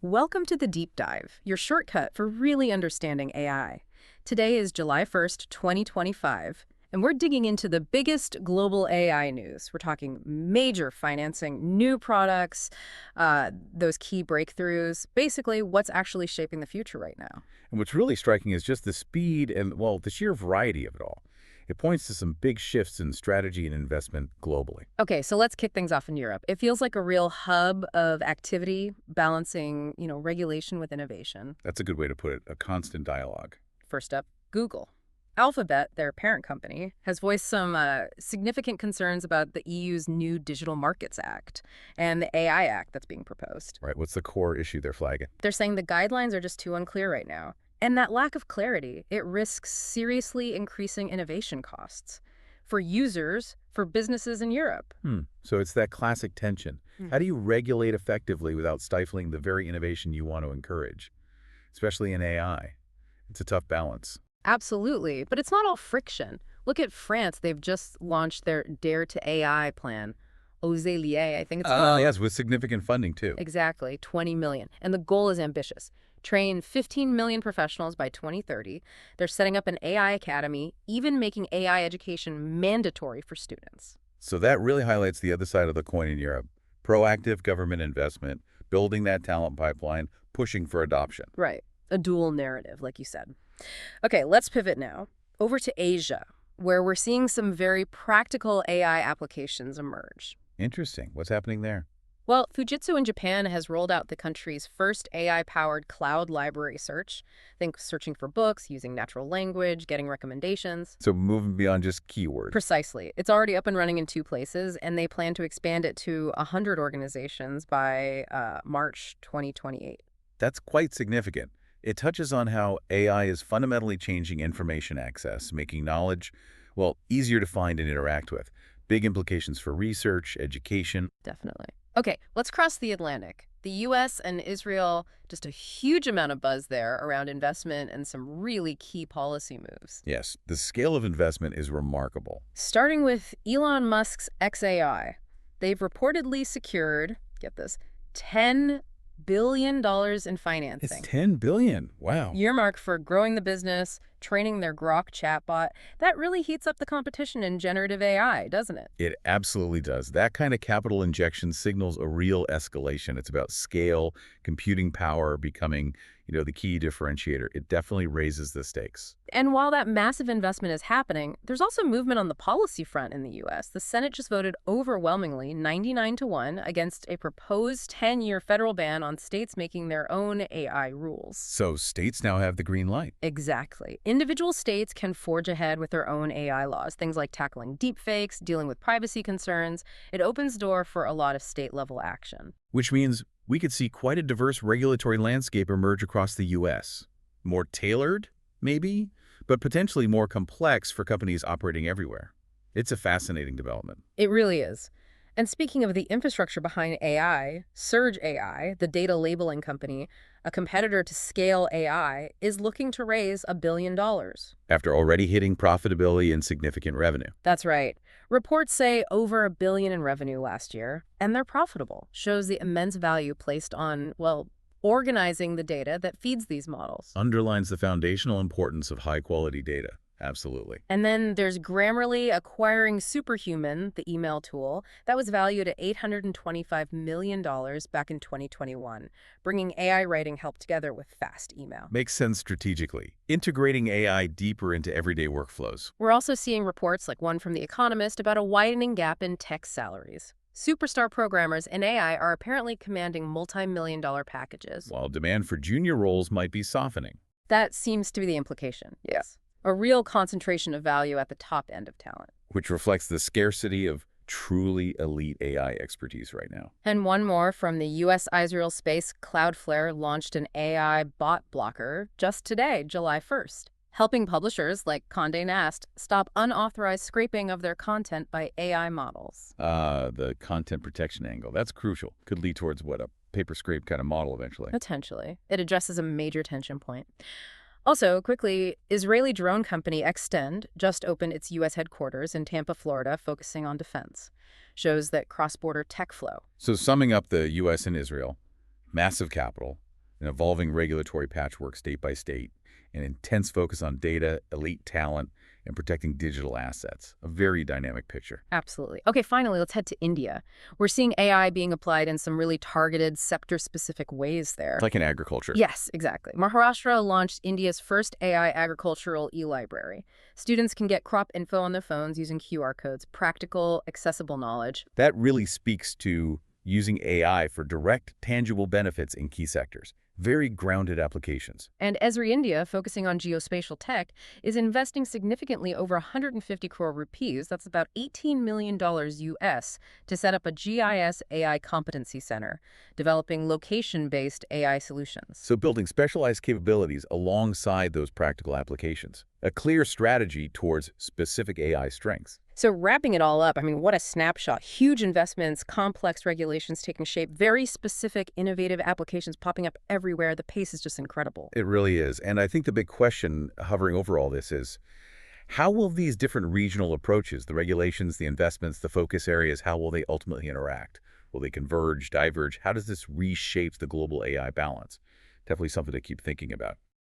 Welcome to the Deep Dive, your shortcut for really understanding AI. Today is July 1st, 2025, and we're digging into the biggest global AI news. We're talking major financing, new products, those key breakthroughs, basically what's actually shaping the future right now. And what's really striking is just the speed and, well, the sheer variety of it all. It points to some big shifts in strategy and investment globally. Okay, so let's kick things off in Europe. It feels like a real hub of activity, balancing, regulation with innovation. That's a good way to put it, a constant dialogue. First up, Google. Alphabet, their parent company, has voiced some significant concerns about the EU's new Digital Markets Act and the AI Act that's being proposed. Right, what's the core issue they're flagging? They're saying the guidelines are just too unclear right now. And that lack of clarity, it risks seriously increasing innovation costs for users, for businesses in Europe. So it's that classic tension. How do you regulate effectively without stifling the very innovation you want to encourage, especially in AI? It's a tough balance. Absolutely, but it's not all friction. Look at France. They've just launched their Dare to AI plan. Osez Lier, I think it's called. Yes, with significant funding, too. Exactly, 20 million. And the goal is ambitious. Train 15 million professionals by 2030. They're setting up an AI academy, even making AI education mandatory for students. So that really highlights the other side of the coin in Europe. Proactive government investment, building that talent pipeline, pushing for adoption. Right. A dual narrative, like you said. Okay, let's pivot now over to Asia, where we're seeing some very practical AI applications emerge. Interesting. What's happening there? Well, Fujitsu in Japan has rolled out the country's first AI-powered cloud library search. Think searching for books, using natural language, getting recommendations. So moving beyond just keywords. Precisely. It's already up and running in 2 places, and they plan to expand it to 100 organizations by March 2028. That's quite significant. It touches on how AI is fundamentally changing information access, making knowledge, well, easier to find and interact with. Big implications for research, education. Definitely. Okay, let's cross the Atlantic. The U.S. and Israel, just a huge amount of buzz there around investment and some really key policy moves. Yes, the scale of investment is remarkable. Starting with Elon Musk's XAI. They've reportedly secured, get this, $10 billion in financing. It's $10 billion. Wow. Earmarked for growing the business, training their Grok chatbot. That really heats up the competition in generative AI, doesn't it? It absolutely does. That kind of capital injection signals a real escalation. It's about scale, computing power becoming, the key differentiator. It definitely raises the stakes. And while that massive investment is happening, there's also movement on the policy front in the U.S. The Senate just voted overwhelmingly, 99-1, against a proposed 10-year federal ban on states making their own AI rules. So states now have the green light. Exactly. Individual states can forge ahead with their own AI laws, things like tackling deepfakes, dealing with privacy concerns. It opens the door for a lot of state-level action. Which means we could see quite a diverse regulatory landscape emerge across the U.S. More tailored, maybe, but potentially more complex for companies operating everywhere. It's a fascinating development. It really is. And speaking of the infrastructure behind AI, Surge AI, the data labeling company, a competitor to Scale AI, is looking to raise $1 billion. After already hitting profitability and significant revenue. That's right. Reports say over $1 billion in revenue last year, and they're profitable. Shows the immense value placed on, well, organizing the data that feeds these models. Underlines the foundational importance of high-quality data. Absolutely. And then there's Grammarly acquiring Superhuman, the email tool, that was valued at $825 million back in 2021, bringing AI writing help together with fast email. Makes sense strategically. Integrating AI deeper into everyday workflows. We're also seeing reports like one from The Economist about a widening gap in tech salaries. Superstar programmers in AI are apparently commanding multi-million-dollar packages. While demand for junior roles might be softening. That seems to be the implication. Yes. A real concentration of value at the top end of talent. Which reflects the scarcity of truly elite AI expertise right now. And one more from the U.S.-Israel space, Cloudflare launched an AI bot blocker just today, July 1st, helping publishers like Condé Nast stop unauthorized scraping of their content by AI models. The content protection angle. That's crucial. Could lead towards, what, a paper scrape kind of model eventually. Potentially. It addresses a major tension point. Also, quickly, Israeli drone company Extend just opened its U.S. headquarters in Tampa, Florida, focusing on defense. Shows that cross-border tech flow. So summing up the U.S. and Israel, massive capital, An evolving regulatory patchwork state by state, an intense focus on data, elite talent, and protecting digital assets. A very dynamic picture. Absolutely. Okay, finally, let's head to India. We're seeing AI being applied in some really targeted, sector-specific ways there. Like in agriculture. Yes, exactly. Maharashtra launched India's first AI agricultural e-library. Students can get crop info on their phones using QR codes, practical, accessible knowledge. That really speaks to using AI for direct, tangible benefits in key sectors. Very grounded applications. And Esri India, focusing on geospatial tech, is investing significantly over 150 crore rupees, that's about $18 million US, to set up a GIS AI competency center, developing location-based AI solutions. So building specialized capabilities alongside those practical applications. A clear strategy towards specific AI strengths. So wrapping it all up, I mean, what a snapshot. Huge investments, complex regulations taking shape, very specific, innovative applications popping up everywhere. The pace is just incredible. It really is. And I think the big question hovering over all this is, how will these different regional approaches, the regulations, the investments, the focus areas, how will they ultimately interact? Will they converge, diverge? How does this reshape the global AI balance? Definitely something to keep thinking about.